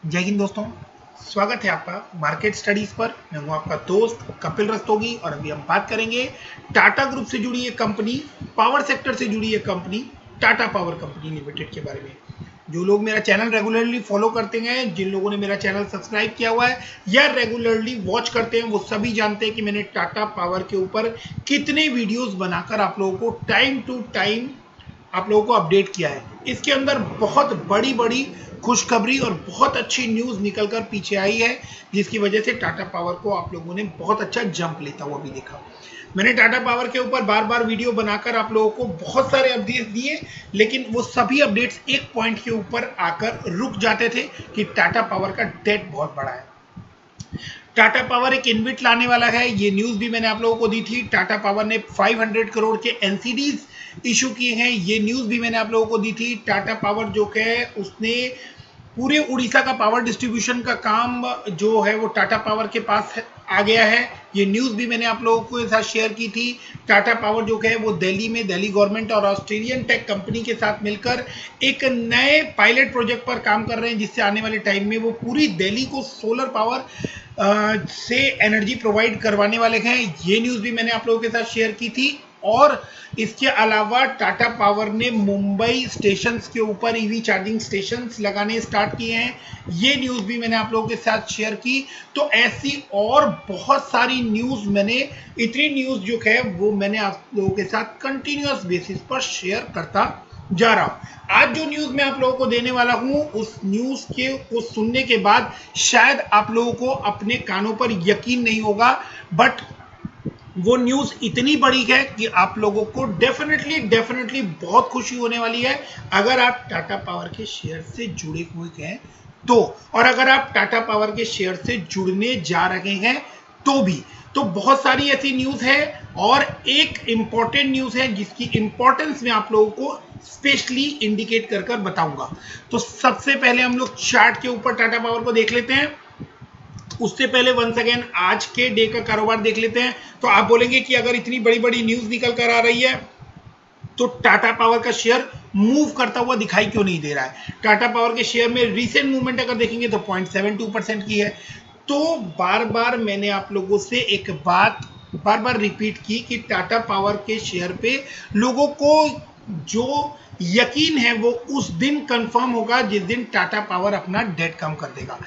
जय हिंद दोस्तों, स्वागत है आपका मार्केट स्टडीज पर। मैं हूं आपका दोस्त कपिल रस्तोगी और अभी हम बात करेंगे टाटा ग्रुप से जुड़ी एक कंपनी, पावर सेक्टर से जुड़ी एक company, Tata power company limited के बारे में। जो लोग मेरा चैनल रेगुलरली फॉलो करते हैं, जिन लोगों ने मेरा चैनल सब्सक्राइब किया हुआ है या रेगुलरली वॉच करते हैं, वो सभी जानते हैं कि मैंने टाटा पावर के ऊपर कितने वीडियोस बनाकर आप लोगों को टाइम टू टाइम आप लोगों को अपडेट किया है। इसके अंदर बहुत बड़ी बड़ी खुशखबरी और बहुत अच्छी न्यूज़ निकलकर पीछे आई है, जिसकी वजह से टाटा पावर को आप लोगों ने बहुत अच्छा जंप लेता हुआ भी देखा। मैंने टाटा पावर के ऊपर बार बार वीडियो बनाकर आप लोगों को बहुत सारे अपडेट्स दिए, लेकिन वो सभी अपडेट्स एक पॉइंट के ऊपर आकर रुक जाते थे कि टाटा पावर का डेट बहुत बड़ा है। टाटा पावर एक इन्विट लाने वाला है, ये न्यूज़ भी मैंने आप लोगों को दी थी। टाटा पावर ने 500 करोड़ के एनसीडीज इशू किए हैं, ये न्यूज़ भी मैंने आप लोगों को दी थी। टाटा पावर जो है उसने पूरे उड़ीसा का पावर डिस्ट्रीब्यूशन का काम जो है वो टाटा पावर के पास आ गया है, ये न्यूज़ भी मैंने आप लोगों के साथ शेयर की थी। टाटा पावर जो है वो दिल्ली में दिल्ली गवर्नमेंट और ऑस्ट्रेलियन टेक कंपनी के साथ मिलकर एक नए पायलट प्रोजेक्ट पर काम कर रहे हैं, जिससे आने वाले टाइम में वो पूरी दिल्ली को सोलर पावर से एनर्जी प्रोवाइड करवाने वाले हैं। ये न्यूज़ भी मैंने आप लोगों के साथ शेयर की थी। और इसके अलावा टाटा पावर ने मुंबई स्टेशंस के ऊपर ईवी चार्जिंग स्टेशंस लगाने स्टार्ट किए हैं, ये न्यूज़ भी मैंने आप लोगों के साथ शेयर की। तो ऐसी और बहुत सारी न्यूज़ इतनी न्यूज़ जो है वो मैंने आप लोगों के साथ कंटिन्यूअस बेसिस पर शेयर करता जा रहा हूं। आज जो न्यूज़ मैं आप लोगों को देने वाला हूं, उस न्यूज़ को सुनने के बाद शायद आप लोगों को अपने कानों पर यकीन नहीं होगा, बट वो न्यूज़ इतनी बड़ी है कि आप लोगों को डेफिनेटली बहुत खुशी होने वाली है अगर आप टाटा पावर के शेयर से जुड़े हुए हैं तो, और अगर आप टाटा पावर के शेयर से जुड़ने जा रहे हैं तो भी। तो बहुत सारी ऐसी न्यूज़ है और एक इंपॉर्टेंट न्यूज़ है जिसकी इंपॉर्टेंस मैं आप लोगों को स्पेशली इंडिकेट कर बताऊंगा। तो सबसे पहले हम लोग चार्ट के ऊपर टाटा पावर को देख लेते हैं। उससे पहले वंस अगेन आज के डे का कारोबार देख लेते हैं। तो आप बोलेंगे कि अगर इतनी बड़ी बड़ी न्यूज़ निकल कर आ रही है तो टाटा पावर का शेयर मूव करता हुआ दिखाई क्यों नहीं दे रहा है। टाटा पावर के शेयर में रीसेंट मूवमेंट अगर देखेंगे तो 0.72% की है। तो बार बार मैंने आप लोगों से एक बात बार बार रिपीट की कि टाटा पावर के शेयर पे लोगों को जो यकीन है वो उस दिन कंफर्म होगा जिस दिन टाटा पावर अपना डेट कम कर देगा।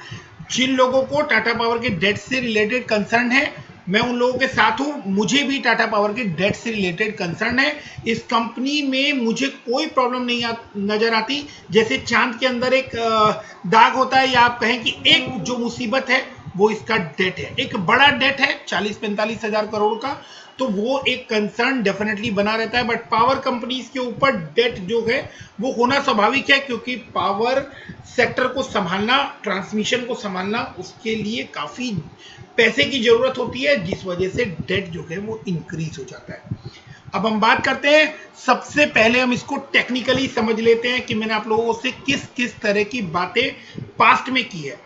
जिन लोगों को टाटा पावर के डेट से रिलेटेड कंसर्न है, मैं उन लोगों के साथ हूं। मुझे भी टाटा पावर के डेट से रिलेटेड कंसर्न है। इस कंपनी में मुझे कोई प्रॉब्लम नहीं नजर आती। जैसे चांद के अंदर एक दाग होता है, या आप कहें कि एक जो मुसीबत है वो इसका डेट है, एक बड़ा डेट है 40-45 हजार करोड़ का, तो वो एक कंसर्न डेफिनेटली बना रहता है। बट पावर कंपनीज के ऊपर डेट जो है वो होना स्वाभाविक है, क्योंकि पावर सेक्टर को संभालना, ट्रांसमिशन को संभालना, उसके लिए काफी पैसे की जरूरत होती है, जिस वजह से डेट जो है वो इंक्रीज हो जाता है। अब हम बात करते हैं, सबसे पहले हम इसको टेक्निकली समझ लेते हैं कि मैंने आप लोगों से किस किस तरह की बातें पास्ट में की है।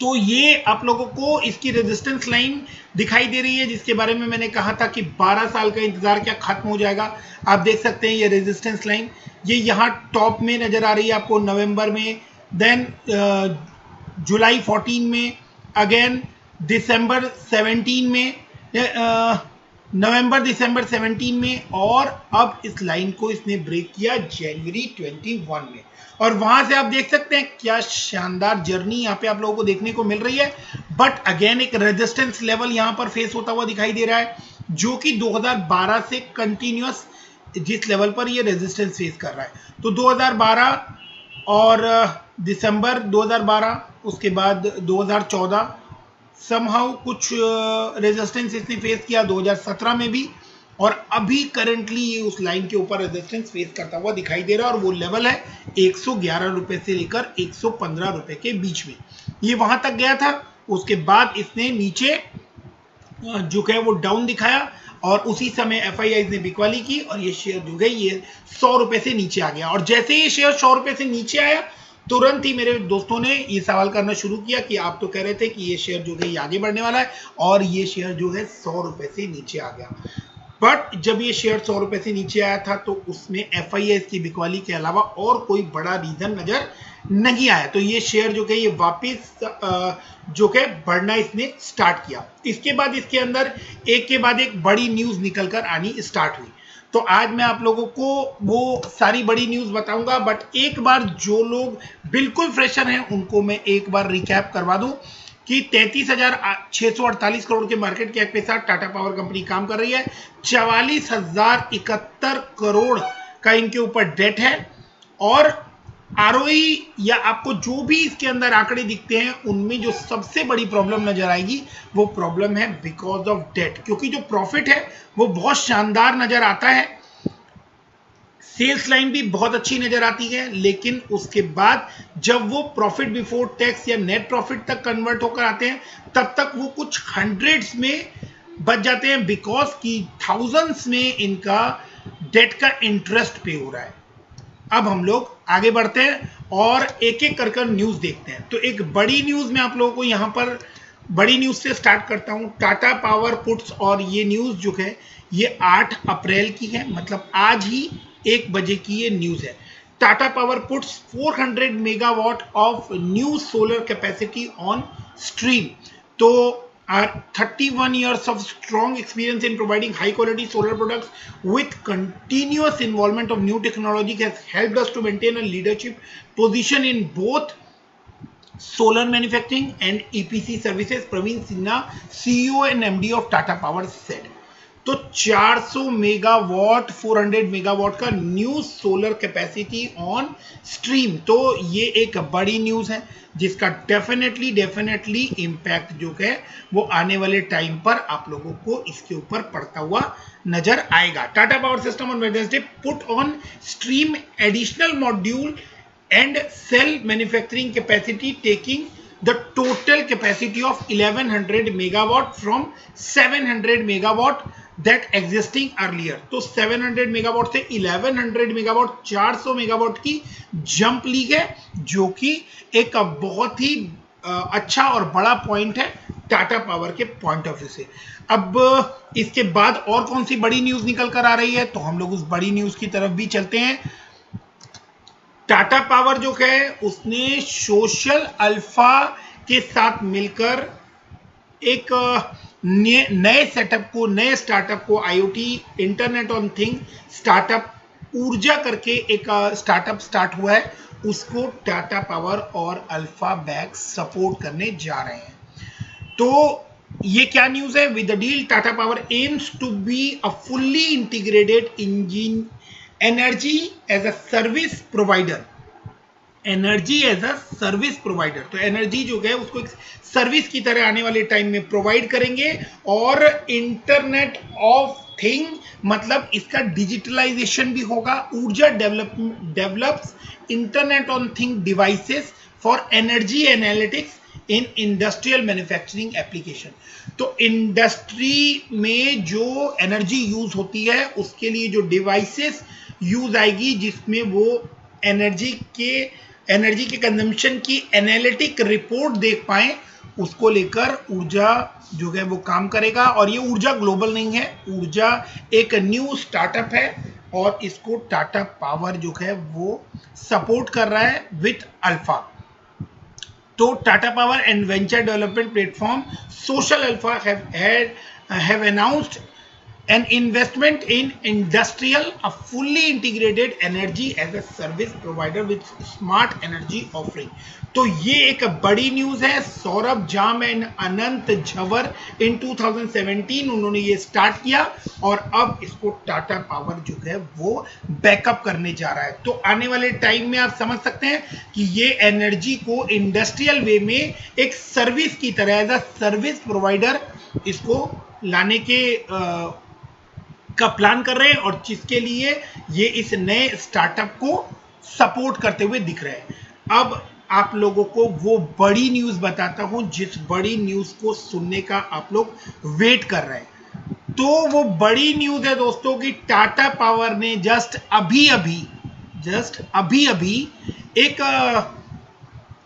तो ये आप लोगों को इसकी रेजिस्टेंस लाइन दिखाई दे रही है, जिसके बारे में मैंने कहा था कि 12 साल का इंतजार क्या खत्म हो जाएगा। आप देख सकते हैं ये रेजिस्टेंस लाइन, ये यहाँ टॉप में नजर आ रही है आपको नवंबर में, देन जुलाई 14 में, अगेन दिसंबर 17 में, नवंबर दिसंबर 17 में, और अब इस लाइन को इसने ब्रेक किया जनवरी 21 में। और वहां से आप देख सकते हैं क्या शानदार जर्नी यहाँ पे आप लोगों को देखने को मिल रही है। बट अगेन एक रेजिस्टेंस लेवल यहाँ पर फेस होता हुआ दिखाई दे रहा है, जो कि 2012 से कंटिन्यूअस जिस लेवल पर ये रेजिस्टेंस फेस कर रहा है। तो 2012 और दिसंबर 2012, उसके बाद 2014 समहाउ कुछ रेजिस्टेंस इसने फेस किया, 2017 में भी, और अभी करंटली ये उस लाइन के ऊपर रेजिस्टेंस फेस करता हुआ दिखाई दे रहा है। और वो लेवल है 111 रुपए से लेकर 115 रुपए के बीच में, ये वहां तक गया था। उसके बाद इसने नीचे जो है वो डाउन दिखाया, और उसी समय एफआईआई ने बिकवाली की, और ये शेयर जो है ये 100 रुपए से नीचे आ गया। और जैसे ये शेयर 100 रुपए से नीचे आया, तुरंत ही मेरे दोस्तों ने ये सवाल करना शुरू किया कि आप तो कह रहे थे कि ये शेयर जो है ये आगे बढ़ने वाला है, और ये शेयर जो है 100 रुपए से नीचे आ गया। बट जब ये शेयर 100 रुपए से नीचे आया था तो उसमें FIS की बिकवाली के अलावा और कोई बड़ा रीजन नजर नहीं आया, तो ये शेयर जो है ये वापस जो है बढ़ना इसने स्टार्ट किया। इसके बाद इसके अंदर एक के बाद एक बड़ी न्यूज निकलकर आनी स्टार्ट हुई। तो आज मैं आप लोगों को वो सारी बड़ी न्यूज बताऊंगा, बट एक बार जो लोग बिल्कुल फ्रेशर हैं उनको मैं एक बार रिकैप करवा दूं कि 33,648 करोड़ के मार्केट कैप के साथ टाटा पावर कंपनी काम कर रही है। 44,071 करोड़ का इनके ऊपर डेट है और ROE या आपको जो भी इसके अंदर आंकड़े दिखते हैं उनमें जो सबसे बड़ी प्रॉब्लम नजर आएगी वो प्रॉब्लम है बिकॉज ऑफ डेट, क्योंकि जो प्रॉफिट है वो बहुत शानदार नजर आता है, सेल्स लाइन भी बहुत अच्छी नजर आती है, लेकिन उसके बाद जब वो प्रॉफिट बिफोर टैक्स या नेट प्रॉफिट तक कन्वर्ट होकर आते हैं तब तक वो कुछ हंड्रेड्स में बच जाते हैं, बिकॉज की थाउजेंड्स में इनका डेट का इंटरेस्ट पे हो रहा है। अब हम लोग आगे बढ़ते हैं और एक एक कर न्यूज देखते हैं। तो एक बड़ी न्यूज मैं आप लोगों को यहां पर बड़ी न्यूज से स्टार्ट करता हूं। टाटा पावर पुट्स, और ये न्यूज जो है ये 8 अप्रैल की है, मतलब आज ही 1 बजे की ये न्यूज है। Tata power puts 400 megawatt of new solar capacity on stream. तो our 31 years of strong experience in providing high quality solar products with continuous involvement of new technology has helped us to maintain a leadership position in both solar manufacturing and EPC services, Praveen Sinha, CEO and MD of Tata Power said। तो 400 megawatt 400 megawatt का new solar capacity on stream, तो ये एक बड़ी news है जिसका definitely impact जो है वो आने वाले टाइम पर आप लोगों को इसके ऊपर पड़ता हुआ नजर आएगा। Tata Power system on Wednesday put on stream additional module and cell manufacturing capacity taking the total capacity of 1100 megawatt from 700 megawatt that existing earlier। तो 700 मेगावाट से 1100 मेगावाट 400 मेगावाट की जंप ली है, जो कि एक बहुत ही अच्छा और बड़ा पॉइंट है टाटा पावर के पॉइंट ऑफ व्यू से। अब इसके बाद और कौन सी बड़ी न्यूज निकल कर आ रही है, तो हम लोग उस बड़ी न्यूज की तरफ भी चलते हैं। टाटा पावर जो है उसने सोशल अल्फा के साथ मिलकर एक नए स्टार्टअप को IoT internet on thing startup Urja करके एक स्टार्टअप स्टार्ट हुआ है, उसको टाटा पावर और अल्फा बैग सपोर्ट करने जा रहे हैं। तो ये क्या न्यूज है? With the deal Tata Power aims to be a fully integrated engine energy as a service provider. Energy as a service provider, तो एनर्जी जो है उसको एक सर्विस की तरह आने वाले टाइम में प्रोवाइड करेंगे। और इंटरनेट ऑफ थिंग मतलब इसका डिजिटलाइजेशन भी होगा। ऊर्जा develops internet on thing devices for energy analytics in industrial manufacturing application. तो इंडस्ट्री में जो एनर्जी यूज होती है उसके लिए जो डिवाइसेस यूज आएगी जिसमें वो एनर्जी के कंजम्पशन की एनालिटिक रिपोर्ट देख पाए, उसको लेकर ऊर्जा जो है वो काम करेगा। और ये ऊर्जा ग्लोबल नहीं है, ऊर्जा एक न्यू स्टार्टअप है और इसको टाटा पावर जो है वो सपोर्ट कर रहा है विथ अल्फा। तो Tata power and venture development platform social alpha have announced an investment in industrial, a fully integrated energy as a service provider with smart energy offering। तो ये एक बड़ी न्यूज है। सौरभ जाम एंड अनंत झवर इन 2017 उन्होंने ये स्टार्ट किया और अब इसको टाटा पावर जो है वो बैकअप करने जा रहा है। तो आने वाले टाइम में आप समझ सकते हैं कि ये एनर्जी को इंडस्ट्रियल वे में एक सर्विस की तरह एज अ सर्विस प्रोवाइडर इसको लाने के का प्लान कर रहे हैं और जिसके लिए ये इस नए स्टार्टअप को सपोर्ट करते हुए दिख रहे हैं। अब आप लोगों को वो बड़ी न्यूज बताता हूं जिस बड़ी न्यूज को सुनने का आप लोग वेट कर रहे हैं। तो वो बड़ी न्यूज है दोस्तों कि टाटा पावर ने जस्ट अभी एक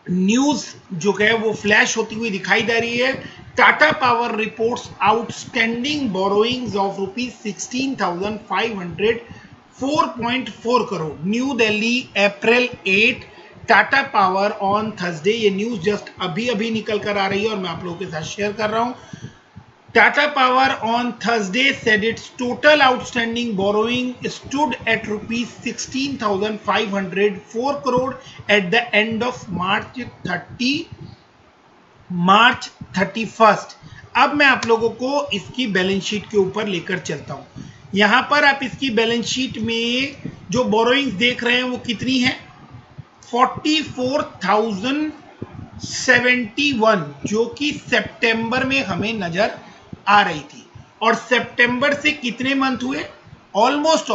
न्यूज जो है वो फ्लैश होती हुई दिखाई दे रही है। Tata power reports outstanding borrowings of ₹16,504.4 crore. New Delhi April 8 Tata power on Thursday. ये न्यूज जस्ट अभी अभी निकल कर आ रही है और मैं आप लोगों के साथ शेयर कर रहा हूं। Tata Power on Thursday said its total outstanding borrowing stood at rupees 16,504 crore at the end of March 31st। अब मैं आप लोगों को इसकी बैलेंस शीट के ऊपर लेकर चलता हूं। यहां पर आप इसकी बैलेंस शीट में जो बोरोइंग्स देख रहे हैं वो कितनी है, 44,071, जो कि सितंबर में हमें नजर आ रही थी। और सितंबर से कितने मंथ हुए, ऑलमोस्ट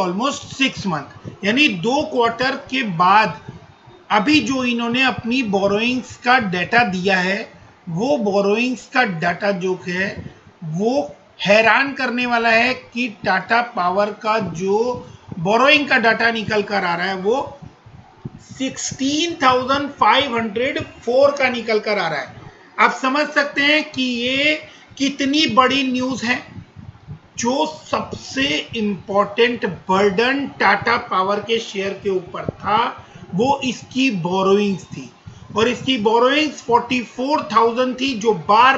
6 मंथ, यानी 2 क्वार्टर के बाद अभी जो इन्होंने अपनी बोरोइंग्स का डाटा दिया है, वो बोरोइंग्स का डाटा जो है वो हैरान करने वाला है कि टाटा पावर का जो बोरोइंग का डाटा निकल कर आ रहा है वो 16,504 का निकल कर आ रहा है। आप समझ सकते हैं कि ये कितनी बड़ी न्यूज है। जो सबसे इंपॉर्टेंट बर्डन टाटा पावर के शेयर के ऊपर था वो इसकी बोरोइंग्स थी, और इसकी बोरोइंग्स 44,000 थी, जो बार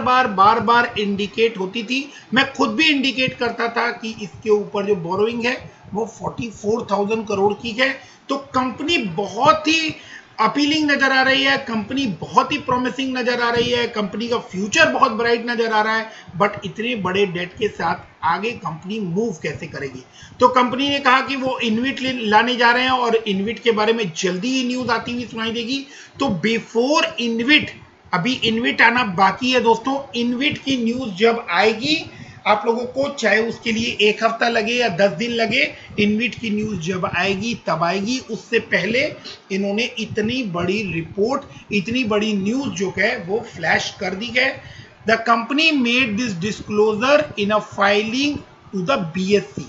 बार इंडिकेट होती थी। मैं खुद भी इंडिकेट करता था कि इसके ऊपर जो बोरोइंग है वो 44,000 करोड़ की है। तो कंपनी बहुत ही अपीलिंग नजर आ रही है, कंपनी बहुत ही प्रॉमिसिंग नजर आ रही है, कंपनी का फ्यूचर बहुत ब्राइट नजर आ रहा है। बट इतने बड़े डेट के साथ आगे कंपनी मूव कैसे करेगी? तो कंपनी ने कहा कि वो इनविट लाने जा रहे हैं और इनविट के बारे में जल्दी ही न्यूज आती हुई सुनाई देगी। तो बिफोर इनविट, अभी इनविट आना बाकी है दोस्तों। इनविट की न्यूज जब आएगी, आप लोगों को चाहे उसके लिए 1 हफ्ता लगे या 10 दिन लगे, इनविट की न्यूज जब आएगी तब आएगी। उससे पहले इन्होंने इतनी बड़ी रिपोर्ट, इतनी बड़ी न्यूज जो है वो फ्लैश कर दी है। The company made this disclosure in a filing to the BSE।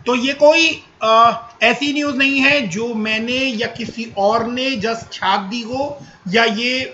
तो ये कोई ऐसी न्यूज नहीं है जो मैंने या किसी और ने जस्ट छाप दी हो, या ये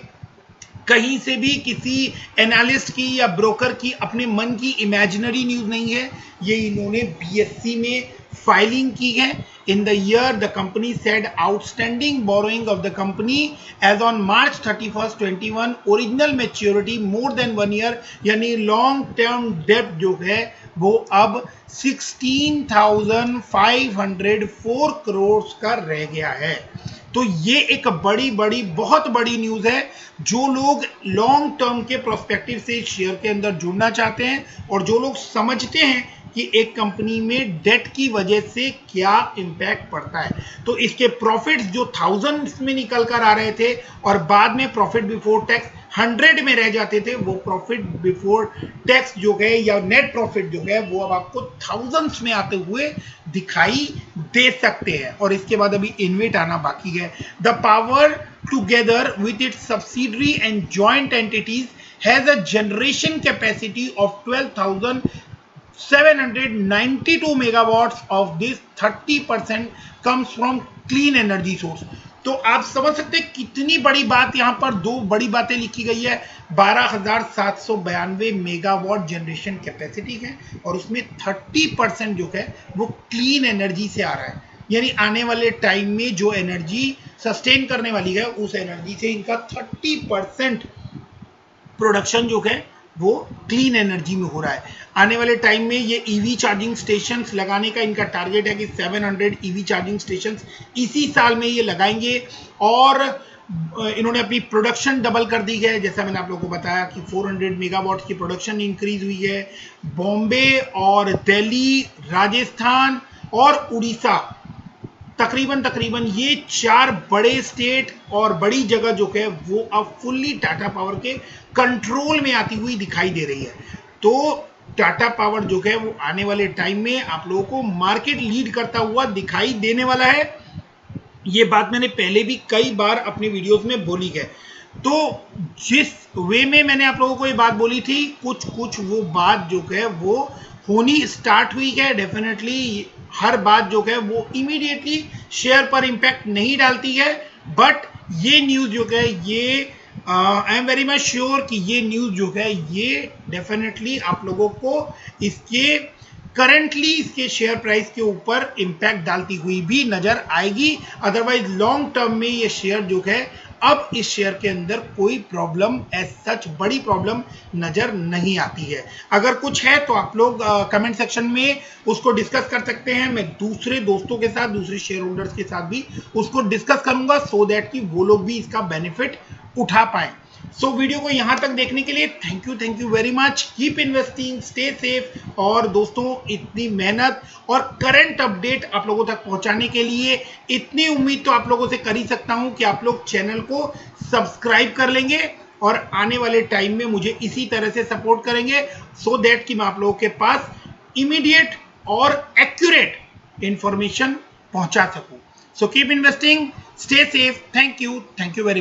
कहीं से भी किसी एनालिस्ट की या ब्रोकर की अपने मन की इमेजिनरी न्यूज नहीं है। ये इन्होंने BSE में फाइलिंग की है। In the year the company said outstanding borrowing of the company as on March 31, 21 original maturity more than 1 year, यानी लॉन्ग टर्म डेब्ट जो है वो अब 16,504 करोड़ का रह गया है। तो ये एक बहुत बड़ी न्यूज है। जो लोग लॉन्ग टर्म के प्रोस्पेक्टिव से शेयर के अंदर जुड़ना चाहते हैं और जो लोग समझते हैं कि एक कंपनी में डेट की वजह से क्या इंपैक्ट पड़ता है, तो इसके प्रॉफिट्स जो थाउजेंड्स में निकल कर आ रहे थे और बाद में प्रॉफिट बिफोर टैक्स 100 में रह जाते थे, वो प्रॉफिट बिफोर टैक्स जो है या नेट प्रॉफिट जो है वो अब आपको थाउजेंड्स में आते हुए दिखाई दे सकते हैं। और इसके बाद अभी इनविट आना बाकी है। The power together with its subsidiary and joint entities has a generation capacity of 12,792 megawatts. Of this 30% comes from clean energy source। तो आप समझ सकते हैं कितनी बड़ी बात, यहां पर 2 बड़ी बातें लिखी गई है। 12,792 मेगावाट जनरेशन कैपेसिटी है और उसमें 30% जो है वो क्लीन एनर्जी से आ रहा है, यानी आने वाले टाइम में जो एनर्जी सस्टेन करने वाली है उस एनर्जी से इनका 30% प्रोडक्शन जो है वो क्लीन एनर्जी में हो रहा है। आने वाले टाइम में ये ईवी चार्जिंग स्टेशंस लगाने का इनका टारगेट है कि 700 ईवी चार्जिंग स्टेशंस इसी साल में ये लगाएंगे। और इन्होंने अपनी प्रोडक्शन डबल कर दी है, जैसा मैंने आप लोगों को बताया कि 400 मेगावाट की प्रोडक्शन इंक्रीज हुई है। बॉम्बे और दिल्ली, राजस्थान और उड़ीसा, तकरीबन ये 4 बड़े स्टेट और बड़ी जगह जो है वो अब फुल्ली टाटा पावर के कंट्रोल में आती हुई दिखाई दे रही है। तो टाटा पावर जो है वो आने वाले टाइम में आप लोगों को मार्केट लीड करता हुआ दिखाई देने वाला है। ये बात मैंने पहले भी कई बार अपनी वीडियोस में बोली है। तो जिस वे में मैंने आप लोगों को ये बात बोली थी, कुछ वो बात जो है वो होनी स्टार्ट हुई है। डेफिनेटली हर बात जो है वो इमीडिएटली शेयर पर इंपैक्ट नहीं डालती है, बट ये न्यूज जो है ये I am very much sure कि ये न्यूज़ जो है ये डेफिनेटली आप लोगों को इसके करंटली इसके शेयर प्राइस के ऊपर इम्पैक्ट डालती हुई भी नजर आएगी। अदरवाइज लॉन्ग टर्म में ये शेयर जो है अब इस शेयर के अंदर कोई प्रॉब्लम एज सच बड़ी प्रॉब्लम नजर नहीं आती है। अगर कुछ है तो आप लोग कमेंट सेक्शन में उसको डिस्कस कर सकते हैं। मैं दूसरे दोस्तों के साथ दूसरे शेयर होल्डर्स के साथ भी उसको डिस्कस करूंगा सो दैट कि वो लोग भी इसका बेनिफिट उठा पाए। सो वीडियो को यहां तक देखने के लिए thank you very much. Keep investing, stay safe. और दोस्तों इतनी मेहनत और करंट अपडेट आप लोगों तक पहुंचाने के लिए इतनी उम्मीद तो आप लोगों से कर ही सकता हूं कि आप लोग चैनल को सब्सक्राइब कर लेंगे और आने वाले टाइम में मुझे इसी तरह से सपोर्ट करेंगे सो दैट कि मैं आप लोगों के पास इमीडिएट और एक्यूरेट इंफॉर्मेशन पहुंचा सकूं। So keep investing, stay safe. Thank you very much.